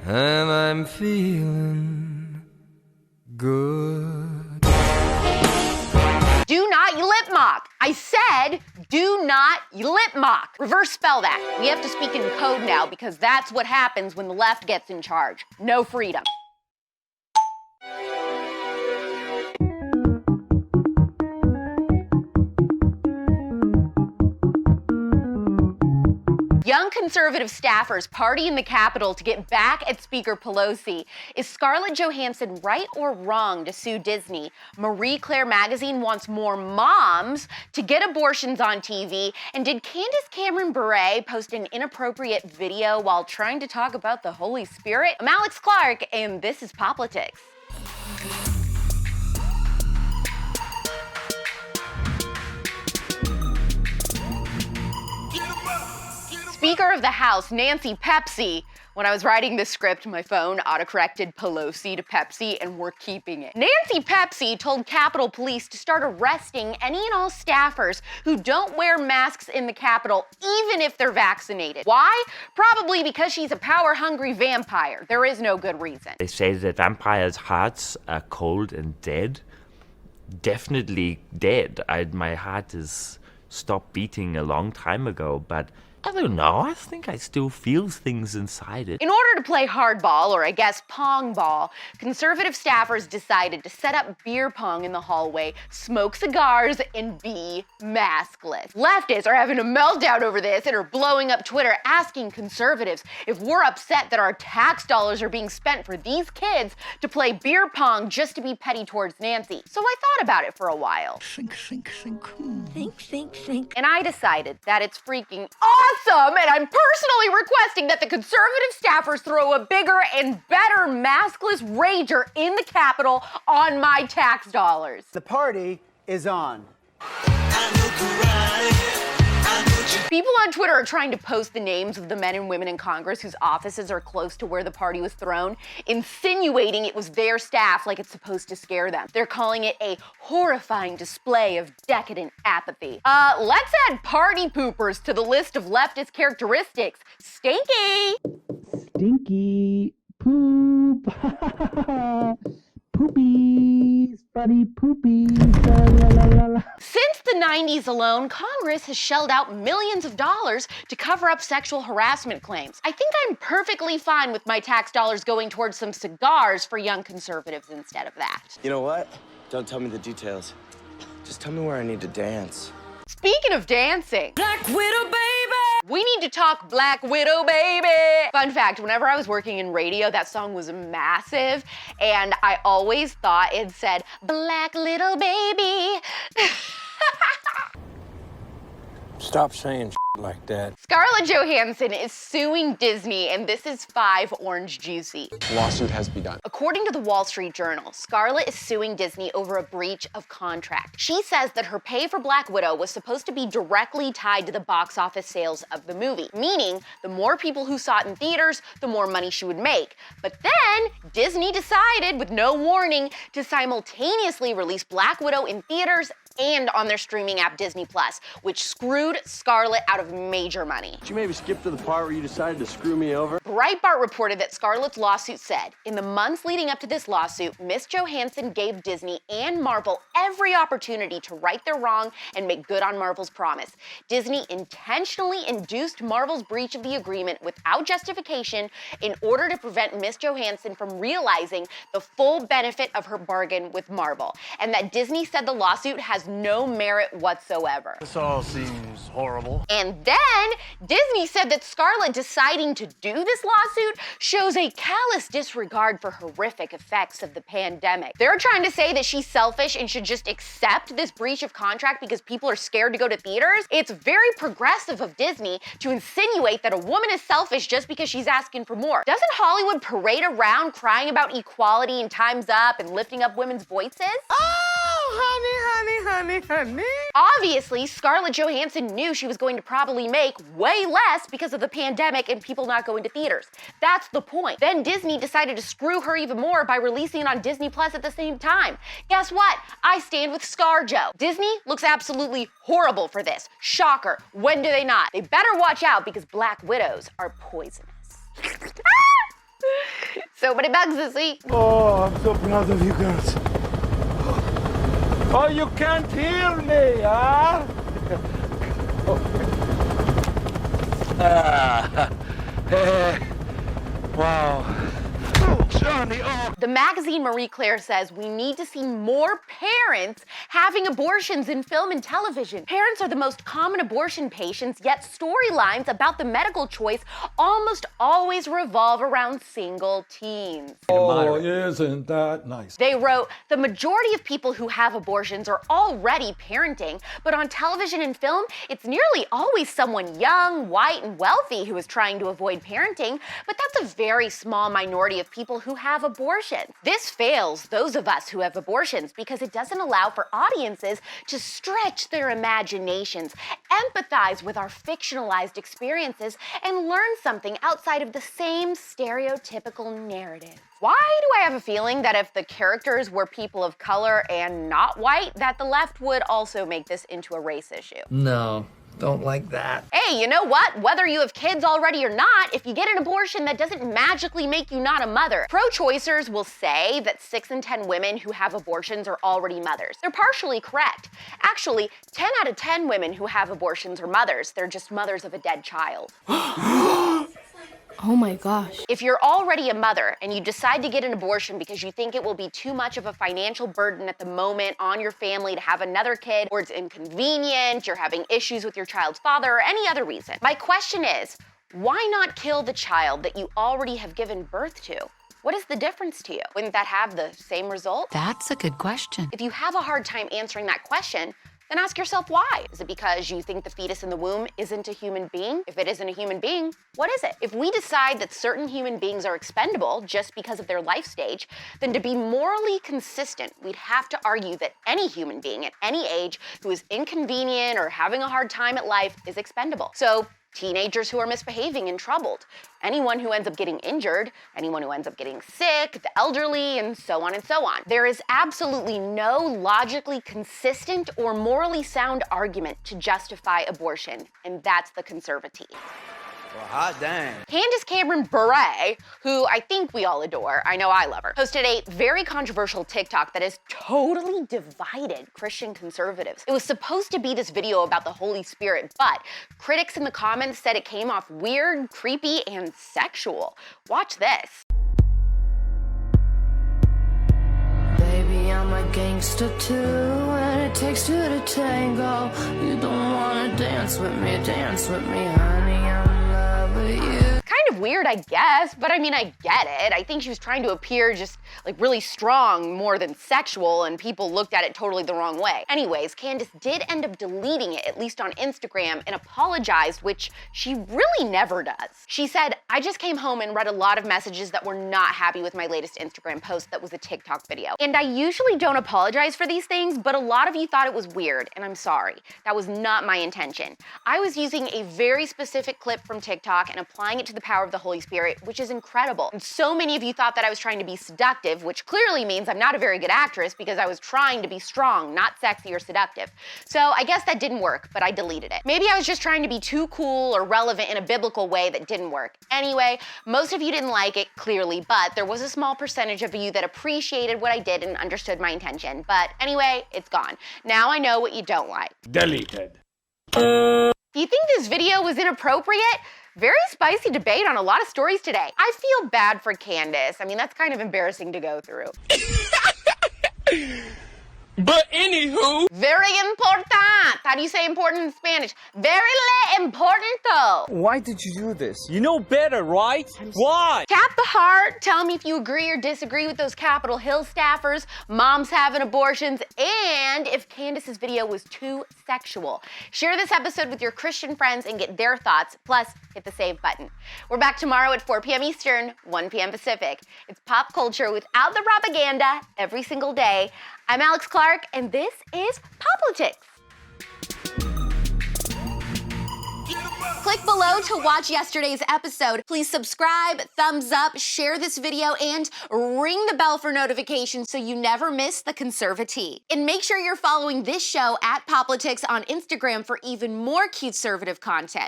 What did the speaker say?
and I'm feeling good. Do not lip mock. I said, do not lip mock. Reverse spell that. We have to speak in code now because that's what happens when the left gets in charge. No freedom. Young conservative staffers party in the Capitol to get back at Speaker Pelosi. Is Scarlett Johansson right or wrong to sue Disney? Marie Claire magazine wants more moms to get abortions on TV. And did Candace Cameron Bure post an inappropriate video while trying to talk about the Holy Spirit? I'm Alex Clark, and this is POPlitics. Speaker of the House, Nancy Pepsi. When I was writing this script, my phone autocorrected Pelosi to Pepsi, and we're keeping it. Nancy Pepsi told Capitol Police to start arresting any and all staffers who don't wear masks in the Capitol, even if they're vaccinated. Why? Probably because she's a power-hungry vampire. There is no good reason. They say that vampires' hearts are cold and dead. Definitely dead. My heart is stopped beating a long time ago, but I don't know, I think I still feel things inside it. In order to play hardball, or I guess pong ball, conservative staffers decided to set up beer pong in the hallway, smoke cigars, and be maskless. Leftists are having a meltdown over this and are blowing up Twitter asking conservatives if we're upset that our tax dollars are being spent for these kids to play beer pong just to be petty towards Nancy. So I thought about it for a while. Think. And I decided that it's freaking awesome, and I'm personally requesting that the conservative staffers throw a bigger and better maskless rager in the Capitol on my tax dollars. The party is on. People on Twitter are trying to post the names of the men and women in Congress whose offices are close to where the party was thrown, insinuating it was their staff like it's supposed to scare them. They're calling it a horrifying display of decadent apathy. Let's add party poopers to the list of leftist characteristics. Stinky! Stinky poop. Poopies, funny poopies. La, la, la, la. Since the 90s alone, Congress has shelled out millions of dollars to cover up sexual harassment claims. I think I'm perfectly fine with my tax dollars going towards some cigars for young conservatives instead of that. You know what? Don't tell me the details. Just tell me where I need to dance. Speaking of dancing, Black Widow, baby! we need to talk Black Widow, baby! Fun fact, whenever I was working in radio, that song was massive, and I always thought it said, Black little baby. Stop saying like that. Scarlett Johansson is suing Disney, and this is 5 Orange Juicy. Lawsuit has begun. According to the Wall Street Journal, Scarlett is suing Disney over a breach of contract. She says that her pay for Black Widow was supposed to be directly tied to the box office sales of the movie, meaning the more people who saw it in theaters, the more money she would make. But then Disney decided, with no warning, to simultaneously release Black Widow in theaters and on their streaming app Disney+, which screwed Scarlett out of major money. Did you maybe skip to the part where you decided to screw me over? Breitbart reported that Scarlett's lawsuit said, in the months leading up to this lawsuit, Ms. Johansson gave Disney and Marvel every opportunity to right their wrong and make good on Marvel's promise. Disney intentionally induced Marvel's breach of the agreement without justification in order to prevent Ms. Johansson from realizing the full benefit of her bargain with Marvel, and that Disney said the lawsuit has no merit whatsoever. This all seems horrible. And then Disney said that Scarlett deciding to do this lawsuit shows a callous disregard for horrific effects of the pandemic. They're trying to say that she's selfish and should just accept this breach of contract because people are scared to go to theaters. It's very progressive of Disney to insinuate that a woman is selfish just because she's asking for more. Doesn't Hollywood parade around crying about equality and Time's Up and lifting up women's voices? Honey. Obviously, Scarlett Johansson knew she was going to probably make way less because of the pandemic and people not going to theaters. That's the point. Then Disney decided to screw her even more by releasing it on Disney Plus at the same time. Guess what? I stand with ScarJo. Disney looks absolutely horrible for this. Shocker. When do they not? They better watch out because Black Widows are poisonous. So many bugs this week. Oh, I'm so proud of you girls. Oh, you can't hear me, huh? Wow. Oh, Johnny, oh. The magazine Marie Claire says we need to see more parents having abortions in film and television. Parents are the most common abortion patients, yet storylines about the medical choice almost always revolve around single teens. Oh, isn't that nice? They wrote, the majority of people who have abortions are already parenting, but on television and film, it's nearly always someone young, white, and wealthy who is trying to avoid parenting, but that's a very small minority of people who have abortions. This fails those of us who have abortions because it doesn't allow for audiences to stretch their imaginations, empathize with our fictionalized experiences, and learn something outside of the same stereotypical narrative. Why do I have a feeling that if the characters were people of color and not white, that the left would also make this into a race issue? No, don't like that. Hey, you know what? Whether you have kids already or not, if you get an abortion, that doesn't magically make you not a mother. Pro-choicers will say that 6 in 10 women who have abortions are already mothers. They're partially correct. Actually, 10 out of 10 women who have abortions are mothers. They're just mothers of a dead child. Oh my gosh. If you're already a mother and you decide to get an abortion because you think it will be too much of a financial burden at the moment on your family to have another kid, or it's inconvenient, you're having issues with your child's father, or any other reason, my question is, why not kill the child that you already have given birth to? What is the difference to you? Wouldn't that have the same result? That's a good question. If you have a hard time answering that question, then ask yourself why. Is it because you think the fetus in the womb isn't a human being? If it isn't a human being, what is it? If we decide that certain human beings are expendable just because of their life stage, then to be morally consistent, we'd have to argue that any human being at any age who is inconvenient or having a hard time at life is expendable. So teenagers who are misbehaving and troubled, anyone who ends up getting injured, anyone who ends up getting sick, the elderly, and so on and so on. There is absolutely no logically consistent or morally sound argument to justify abortion, and that's the conservative. Well, hot dang. Candace Cameron Bure, who I think we all adore, I know I love her, posted a very controversial TikTok that has totally divided Christian conservatives. It was supposed to be this video about the Holy Spirit, but critics in the comments said it came off weird, creepy, and sexual. Watch this. Baby, I'm a gangster too, and it takes two to tango. You don't wanna dance with me, honey, I'm in love with you. Kind of weird, I guess, but I mean, I get it. I think she was trying to appear just like really strong more than sexual, and people looked at it totally the wrong way. Anyways, Candace did end up deleting it, at least on Instagram, and apologized, which she really never does. She said, I just came home and read a lot of messages that were not happy with my latest Instagram post that was a TikTok video. And I usually don't apologize for these things, but a lot of you thought it was weird, and I'm sorry. That was not my intention. I was using a very specific clip from TikTok and applying it to the power of the Holy Spirit, which is incredible. And so many of you thought that I was trying to be seductive, which clearly means I'm not a very good actress because I was trying to be strong, not sexy or seductive. So I guess that didn't work, but I deleted it. Maybe I was just trying to be too cool or relevant in a biblical way that didn't work. Anyway, most of you didn't like it, clearly, but there was a small percentage of you that appreciated what I did and understood my intention. But anyway, it's gone. Now I know what you don't like. Deleted. Do you think this video was inappropriate? Very spicy debate on a lot of stories today. I feel bad for Candace. I mean, that's kind of embarrassing to go through. But anywho. Very important. How do you say important in Spanish? Very importante. Why did you do this? You know better, right? Why? Tap the heart. Tell me if you agree or disagree with those Capitol Hill staffers, moms having abortions, and if Candace's video was too sexual. Share this episode with your Christian friends and get their thoughts. Plus, hit the save button. We're back tomorrow at 4 p.m. Eastern, 1 p.m. Pacific. It's pop culture without the propaganda every single day. I'm Alex Clark, and this is POPlitics. Click below to watch yesterday's episode. Please subscribe, thumbs up, share this video, and ring the bell for notifications so you never miss the conservative. And make sure you're following this show at POPlitics on Instagram for even more CUTEservative content.